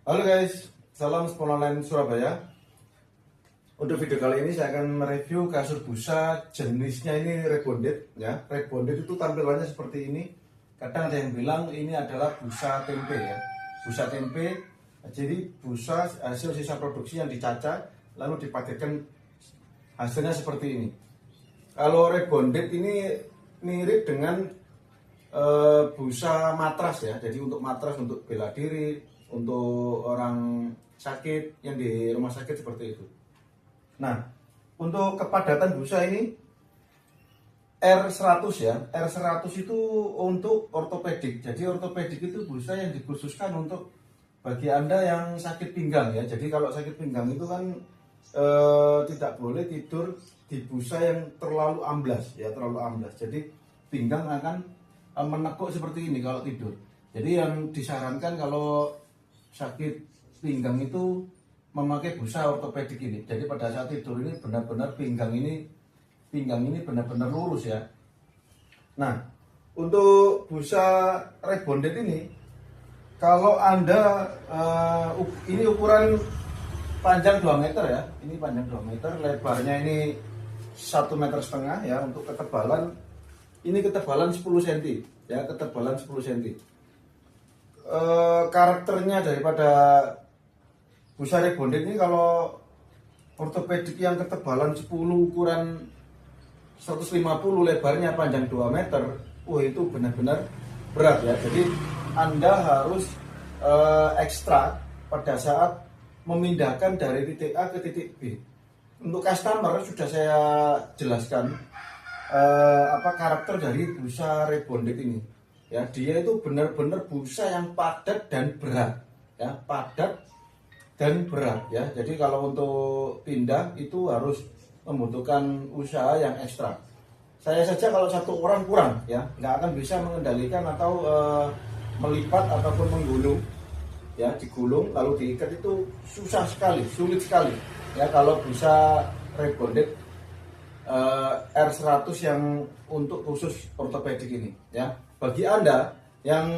Halo guys, salam Sponaline Surabaya. Untuk video kali ini saya akan mereview kasur busa jenisnya ini rebonded ya. Rebonded itu tampilannya seperti ini. Kadang ada yang bilang ini adalah busa tempe ya. Busa tempe, jadi busa hasil sisa produksi yang dicaca lalu dipaketkan hasilnya seperti ini. Kalau rebonded ini mirip dengan busa matras ya. Jadi untuk matras, untuk bela diri, untuk orang sakit yang di rumah sakit seperti itu. Nah, untuk kepadatan busa ini R100 ya. R100 itu untuk ortopedik. Jadi ortopedik itu busa yang dikhususkan untuk bagi Anda yang sakit pinggang ya. Jadi kalau sakit pinggang itu kan tidak boleh tidur di busa yang terlalu amblas ya, terlalu amblas. Jadi pinggang akan menekuk seperti ini kalau tidur. Jadi yang disarankan kalau sakit pinggang itu memakai busa ortopedik ini. Jadi pada saat tidur ini benar-benar pinggang ini benar-benar lurus ya. Nah, untuk busa rebonded ini kalau Anda ini ukuran panjang 2 meter ya. Ini panjang 2 meter, lebarnya ini 1,5 meter ya. Untuk ketebalan ini ketebalan 10 cm ya, ketebalan 10 cm. Karakternya daripada busa rebonded ini, kalau ortopedik yang ketebalan 10 ukuran 150, lebarnya panjang 2 meter, itu benar-benar berat ya. Jadi Anda harus ekstra pada saat memindahkan dari titik A ke titik B. Untuk customer sudah saya jelaskan karakter dari busa rebonded ini. Ya, dia itu benar-benar busa yang padat dan berat, ya, padat dan berat, ya. Jadi kalau untuk pindah itu harus membutuhkan usaha yang ekstra. Saya saja kalau satu orang kurang, ya, nggak akan bisa mengendalikan atau melipat ataupun menggulung, ya, digulung lalu diikat itu susah sekali, sulit sekali, ya, kalau busa rebonded R100 yang untuk khusus ortopedik ini, ya. Bagi Anda yang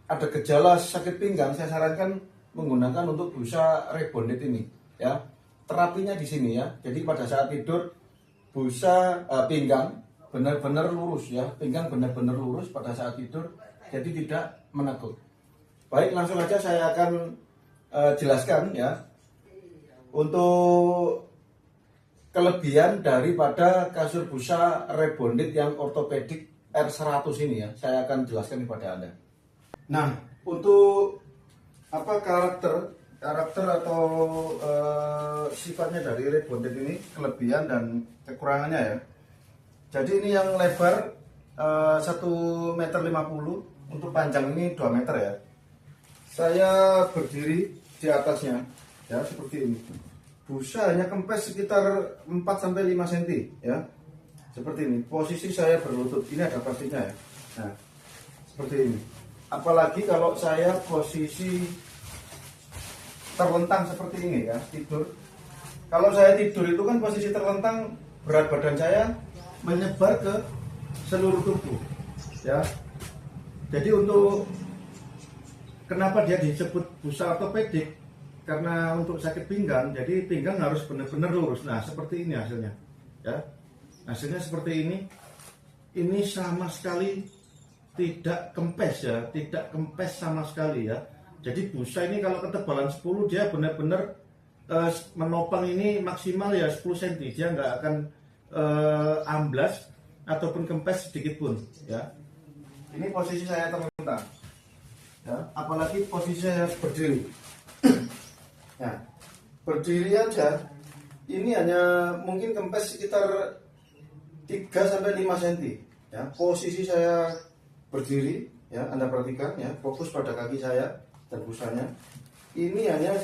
ada gejala sakit pinggang, saya sarankan menggunakan untuk busa rebonded ini, ya. Terapinya di sini ya. Jadi pada saat tidur busa pinggang benar-benar lurus ya, pinggang benar-benar lurus pada saat tidur, jadi tidak menekuk. Baik, langsung aja saya akan jelaskan ya. Untuk kelebihan daripada kasur busa rebonded yang ortopedik R100 ini ya, saya akan jelaskan kepada Anda. Nah, untuk karakter atau sifatnya dari rebonded ini, kelebihan dan kekurangannya ya. Jadi ini yang lebar 1,50 meter, untuk panjang ini 2 meter ya. Saya berdiri di atasnya ya, seperti ini. Busa hanya kempes sekitar 4-5 cm ya. Seperti ini. Posisi saya berlutut. Ini ada pastinya ya. Nah, seperti ini. Apalagi kalau saya posisi terlentang seperti ini ya, tidur. Kalau saya tidur itu kan posisi terlentang, berat badan saya menyebar ke seluruh tubuh ya. Jadi untuk kenapa dia disebut busa ortopedik? Karena untuk sakit pinggang, jadi pinggang harus benar-benar lurus. Nah, seperti ini hasilnya ya. Hasilnya seperti ini. Ini sama sekali tidak kempes ya, tidak kempes sama sekali ya. Jadi busa ini kalau ketebalan 10, dia benar-benar menopang ini maksimal ya 10 cm. Dia nggak akan amblas ataupun kempes sedikit pun ya. Ini posisi saya terlentang ya, apalagi posisi saya berdiri. Nah, berdiri aja ini hanya mungkin kempes sekitar 3-5 cm ya. Posisi saya berdiri ya, Anda perhatikan ya, fokus pada kaki saya dan busanya. Ini hanya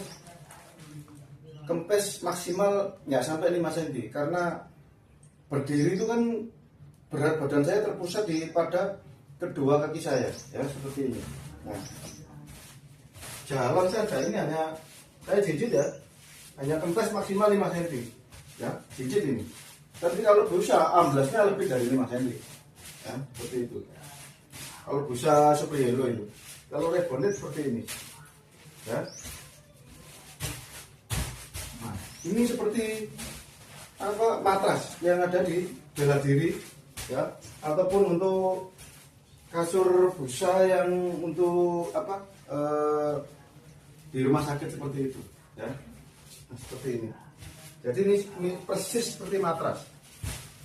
kempes maksimal nggak sampai 5 cm, karena berdiri itu kan berat badan saya terpusat pada kedua kaki saya ya, seperti ini. Nah, jalan saja ini hanya saya jijit ya, hanya kempes maksimal 5 cm ya, jijit ini. Tapi kalau busa amblasnya lebih dari 5 cm ya, seperti itu. Kalau busa superhero itu, kalau rebonded seperti ini ya. Nah, ini seperti apa, matras yang ada di bela diri ya, ataupun untuk kasur busa yang untuk apa di rumah sakit seperti itu ya. Nah, seperti ini. Jadi ini persis seperti matras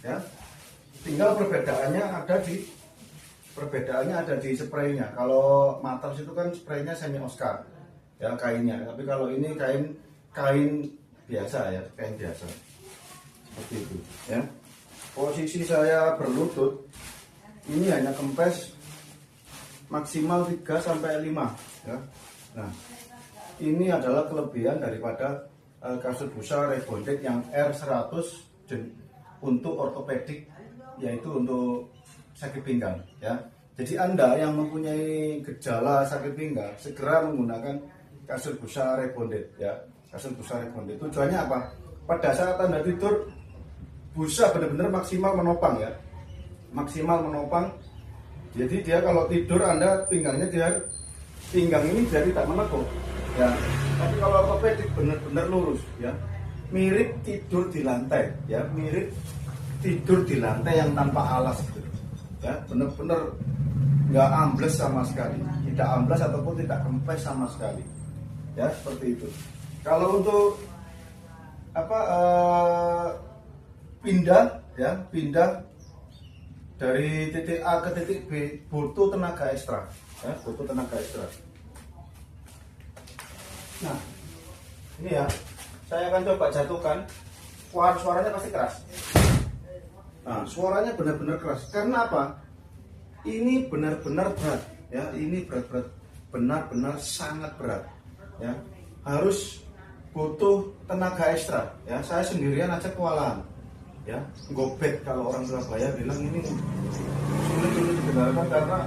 ya. Tinggal perbedaannya ada di spraynya. Kalau matras itu kan spraynya semi Oscar ya, kainnya. Tapi kalau ini kain biasa ya, kain biasa. Seperti itu ya. Posisi saya berlutut ini hanya kempes maksimal 3 sampai 5 ya. Nah, ini adalah kelebihan daripada kasur busa rebonded yang R100 untuk ortopedik, yaitu untuk sakit pinggang ya. Jadi Anda yang mempunyai gejala sakit pinggang segera menggunakan kasur busa rebonded ya. Kasur busa rebonded tujuannya apa? Pada saat Anda tidur, busa benar-benar maksimal menopang ya. Maksimal menopang. Jadi dia kalau tidur Anda pinggang ini dia tidak menekuk ya. Tapi kalau ortopedik benar-benar lurus ya, mirip tidur di lantai ya, mirip tidur di lantai yang tanpa alas gitu ya, benar-benar nggak ambles sama sekali, tidak ambles ataupun tidak kempes sama sekali ya, seperti itu. Kalau untuk apa pindah dari titik A ke titik B butuh tenaga ekstra ya, butuh tenaga ekstra. Nah, ini ya, saya akan coba jatuhkan. Suaranya pasti keras. Nah, suaranya benar-benar keras. Karena apa? Ini benar-benar berat, ya. Ini berat-berat, benar-benar sangat berat, ya. Harus butuh tenaga ekstra, ya. Saya sendirian aja kewalahan, ya. Gobek kalau orang Surabaya bilang ini sulit untuk dibenarkan karena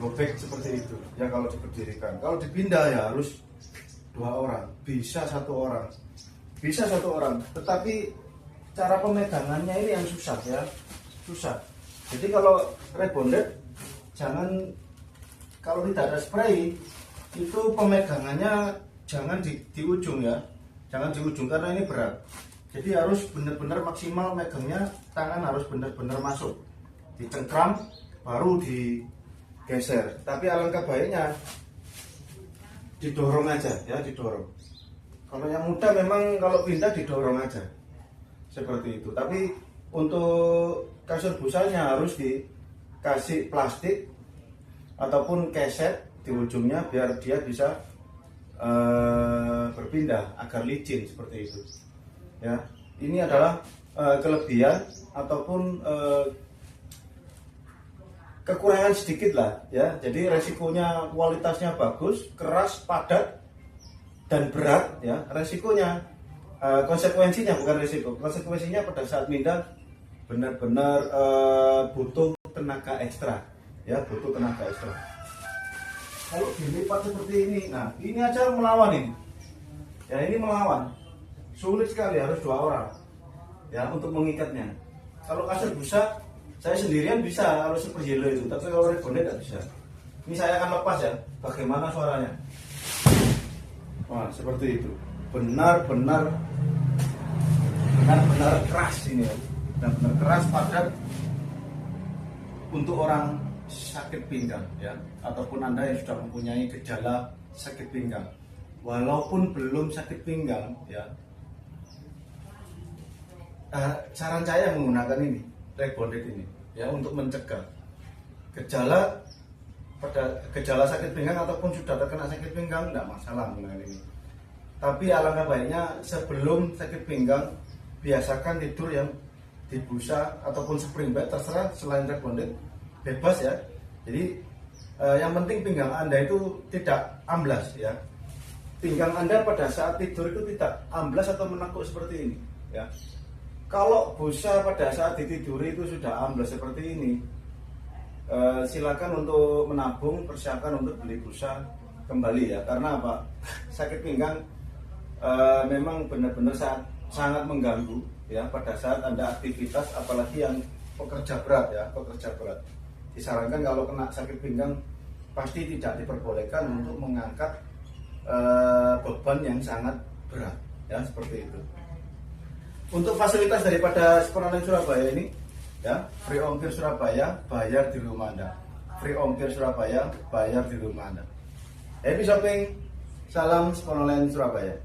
gobek seperti itu, ya kalau diberdirikan. Kalau dipindah ya harus 2 orang, bisa 1 orang, tetapi cara pemegangannya ini yang susah ya, susah. Jadi kalau rebonded jangan, kalau tidak ada spray itu pemegangannya jangan di ujung ya, jangan di ujung karena ini berat. Jadi harus benar-benar maksimal megangnya, tangan harus benar-benar masuk, dicengkram baru digeser. Tapi alangkah baiknya didorong aja ya, didorong. Kalau yang muda memang kalau pindah didorong aja seperti itu. Tapi untuk kasur busanya harus dikasih plastik ataupun keset di ujungnya biar dia bisa berpindah agar licin seperti itu ya. Ini adalah kelebihan ataupun kekurangan sedikit lah ya. Jadi resikonya kualitasnya bagus, keras, padat dan berat ya. Resikonya konsekuensinya bukan resiko. Konsekuensinya pada saat pindah benar-benar butuh tenaga ekstra ya, butuh tenaga ekstra. Kalau dilipat seperti ini, nah ini aja melawan ini. Ya ini melawan. Sulit sekali, harus 2 orang ya untuk mengikatnya. Kalau kasur busa saya sendirian bisa kalau super yellow itu, tapi kalau rebonded tidak bisa. Ini saya akan lepas ya, bagaimana suaranya. Wah, seperti itu. Benar-benar keras ini ya. Benar-benar keras, padat untuk orang sakit pinggang ya, ataupun Anda yang sudah mempunyai gejala sakit pinggang. Walaupun belum sakit pinggang ya, saran saya menggunakan ini, rebonded ini ya, untuk mencegah gejala sakit pinggang ataupun sudah terkena sakit pinggang, tidak masalah menggunakan ini. Tapi alangkah baiknya sebelum sakit pinggang biasakan tidur yang di busa ataupun spring bed, terserah, selain rebonded bebas ya. Jadi yang penting pinggang Anda itu tidak amblas ya. Pinggang Anda pada saat tidur itu tidak amblas atau menekuk seperti ini ya. Kalau busa pada saat ditiduri itu sudah amblas seperti ini, silakan untuk menabung, persiapkan untuk beli busa kembali ya. Karena apa? Sakit pinggang memang benar-benar sangat mengganggu ya pada saat Anda aktivitas, apalagi yang pekerja berat ya, pekerja berat. Disarankan kalau kena sakit pinggang pasti tidak diperbolehkan untuk mengangkat beban yang sangat berat, ya seperti itu. Untuk fasilitas daripada Sport Online Surabaya ini, ya free ongkir Surabaya, bayar di rumah Anda. Free ongkir Surabaya, bayar di rumah Anda. Happy shopping, salam Sport Online Surabaya.